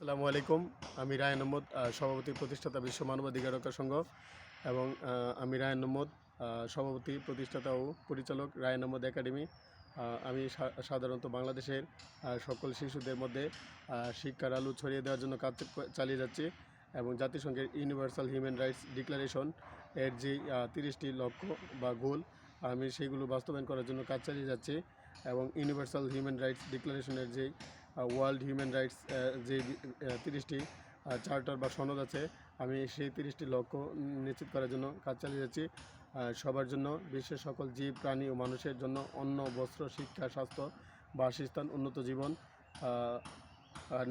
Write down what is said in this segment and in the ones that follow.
আসসালামু আলাইকুম। আমি রায়হান আহমদ, সভাপতি প্রতিষ্ঠাতা বিশ্ব মানবাধিকার রক্ষা সংঘ এবং আমি রায়হান আহমদ, সভাপতি প্রতিষ্ঠাতা ও পরিচালক রায়হান আহমদ একাডেমি। আমি সাধারণত বাংলাদেশের সকল শিশুদের মধ্যে শিক্ষার আলো ছড়িয়ে দেওয়ার জন্য কাজ চালিয়ে যাচ্ছি এবং জাতিসংঘের ইউনিভার্সাল হিউম্যান রাইটস ডিক্লারেশন এর যে 30টি লক্ষ্য বা গোল, আমি সেইগুলো বাস্তবায়ন করার জন্য কাজ চালিয়ে যাচ্ছি এবং ইউনিভার্সাল হিউম্যান রাইটস ডিক্লারেশনের যে ওয়ার্ল্ড হিউম্যান রাইটস যে 30টি চার্টার বা সনদ আছে, আমি সেই 30টি লক্ষ্য নিশ্চিত করার জন্য কাজ চালিয়ে যাচ্ছি। সবার জন্য, বিশ্বের সকল জীব, প্রাণী ও মানুষের জন্য অন্ন, বস্ত্র, শিক্ষা, স্বাস্থ্য, বাসস্থান, উন্নত জীবন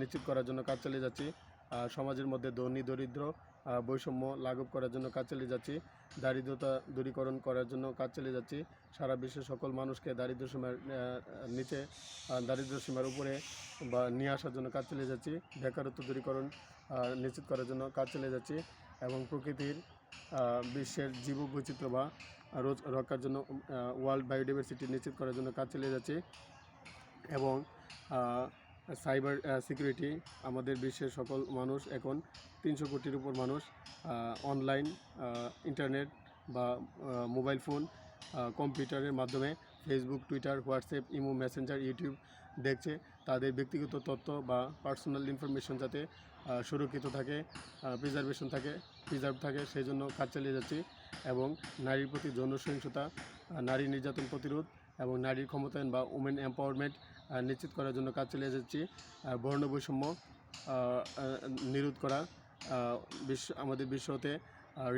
নিশ্চিত করার জন্য কাজ চালিয়ে যাচ্ছি। সমাজের মধ্যে ধনী দরিদ্র বৈষম্য লাঘব করার জন্য কাজ চালিয়ে যাচ্ছি। দারিদ্রতা দূরীকরণ করার জন্য কাজ চালিয়ে যাচ্ছি। সারা বিশ্বের সকল মানুষকে দারিদ্র্য সীমার নিচে, দারিদ্র্য সীমার উপরে বা নিয়ে আসার জন্য কাজ চালিয়ে যাচ্ছি। বেকারত্ব দূরীকরণ নিশ্চিত করার জন্য কাজ চালিয়ে যাচ্ছি এবং প্রকৃতির বিশ্বের জীববৈচিত্র্য বা রক্ষার জন্য ওয়ার্ল্ড বায়োডাইভার্সিটি নিশ্চিত করার জন্য কাজ চালিয়ে যাচ্ছি এবং সাইবার সিকিউরিটি। আমাদের বিশ্বের সকল মানুষ, এখন 300 কোটির উপর মানুষ অনলাইন, ইন্টারনেট বা মোবাইল ফোন, কম্পিউটারের মাধ্যমে Facebook, Twitter, WhatsApp, imo, Messenger, YouTube দেখছে। তাদের ব্যক্তিগত তথ্য বা পার্সোনাল ইনফরমেশন যাতে সুরক্ষিত থাকে, প্রিজার্ভ থাকে, সেই জন্য কাজ চালিয়ে যাচ্ছি এবং নারীর প্রতি যৌন সহিংসতা, নারী নির্যাতন প্রতিরোধ এবং নারীর ক্ষমতায়ন বা উমেন এম্পাওয়ারমেন্ট নিশ্চিত করার জন্য কাজ চালিয়ে যাচ্ছি। বর্ণ বৈষম্য নিরোধ করা, আমাদের বিশ্বতে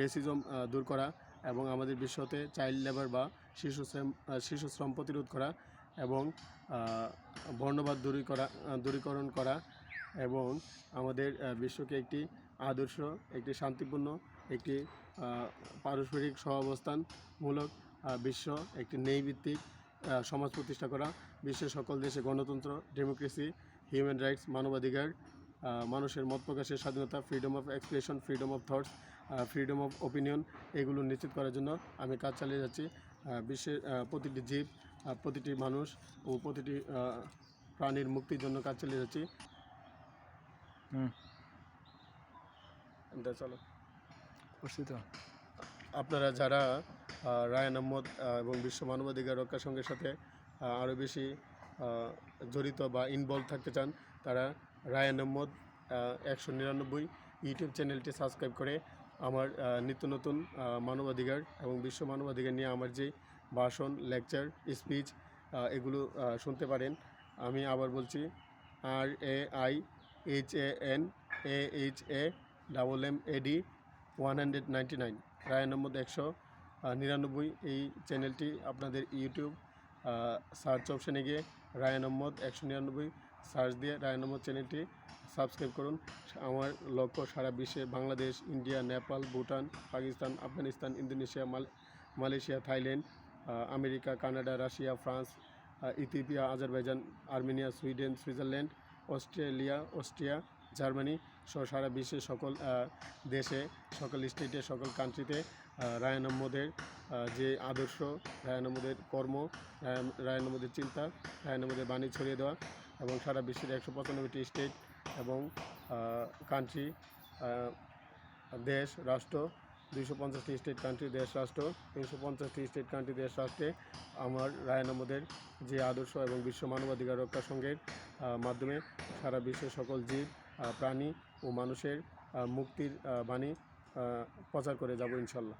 রেসিজম দূর করা এবং আমাদের বিশ্বতে চাইল্ড লেবার বা শিশু শ্রম প্রতিরোধ করা এবং বর্ণবাদ দূরীকরণ করা এবং আমাদের বিশ্বকে একটি আদর্শ, একটি শান্তিপূর্ণ, একটি পারস্পরিক সহাবস্থানমূলক বিশ্ব, একটি ন্যায়ভিত্তিক সমাজ প্রতিষ্ঠা করা। বিশ্বের সকল দেশে গণতন্ত্র, ডেমোক্রেসি, হিউম্যান রাইটস, মানবাধিকার, মানুষের মত প্রকাশের স্বাধীনতা, freedom of expression, freedom of thoughts, freedom of opinion, এগুলো নিশ্চিত করার জন্য আমি কাজ চালিয়ে যাচ্ছি। বিশ্বের প্রতিটি জীব, প্রতিটি মানুষ ও প্রতিটি প্রাণীর মুক্তির জন্য কাজ চালিয়ে যাচ্ছি। চলো, আপনারা যারা রায়হান আহমদ এবং বিশ্ব মানবাধিকার রক্ষা সংঘের সাথে আরও বেশি জড়িত বা ইনভলভ থাকতে চান, তারা রায়হান আহমদ 199 ইউটিউব চ্যানেলটি সাবস্ক্রাইব করে আমার নিত্য নতুন মানবাধিকার এবং বিশ্ব মানবাধিকার নিয়ে আমার যে ভাষণ, লেকচার, স্পিচ, এগুলো শুনতে পারেন। আমি আবার বলছি, RAIHANAHAMMAD 199, রায়হান আহমদ 199। এই চ্যানেলটি আপনাদের ইউটিউব সার্চ অপশানে গিয়ে রায়হান আহমদ 199 সার্চ দিয়ে রায়হান আহমদ চ্যানেলটি সাবস্ক্রাইব করুন। আমার লক্ষ্য সারা বিশ্বে, Bangladesh, India, Nepal, Bhutan, Pakistan, Afghanistan, Indonesia, Malaysia, Thailand, America, Canada, Russia, France, Ethiopia, Azerbaijan, Armenia, Sweden, Switzerland, Austria, Germany সহ সারা বিশ্বের সকল দেশে, সকল স্টেটে, সকল কান্ট্রিতে রায়হান আহমদের যে আদর্শ, রায়হান আহমদের কর্ম, রায়হান আহমদের চিন্তা, রায়হান আহমদের বাণী ছড়িয়ে দেওয়া এবং সারা বিশ্বের 195টি স্টেট এবং কান্ট্রি, দেশ, রাষ্ট্র, 250টি স্টেট, কান্ট্রি, দেশ, রাষ্ট্র, 350টি স্টেট, কান্ট্রি, দেশ, রাষ্ট্রে আমার রায়হান আহমদের যে আদর্শ এবং বিশ্ব মানবাধিকার রক্ষা সংঘের মাধ্যমে সারা বিশ্বের সকল জীব, প্রাণী ও মানুষের মুক্তির বাণী প্রচার করে যাব ইনশাল্লাহ।